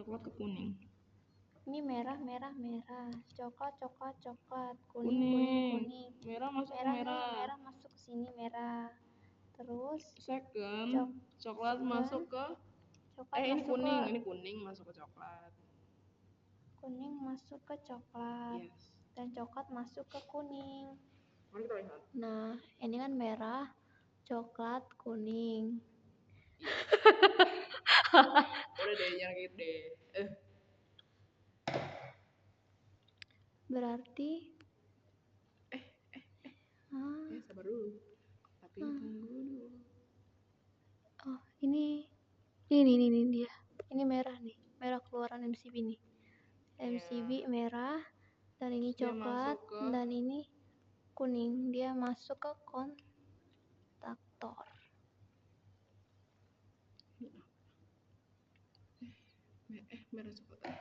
coklat ke kuning. Ini merah, coklat, kuning, Kuning. Merah masuk ke merah. Merah masuk ke sini merah. Terus Second, coklat masuk ke ini kuning masuk ke coklat. Kuning masuk ke coklat. Yes. Dan coklat masuk ke kuning. Mari kita lihat. Nah, ini kan merah, coklat, kuning. Udah deh, jangan gitu deh. Berarti Sabar dulu. Tapi tunggu dulu. Oh, ini dia. Ini merah nih. Merah keluaran MCB nih. MCB merah dan ini coklat dan ini kuning. Dia masuk ke kontaktor. Merah coklat.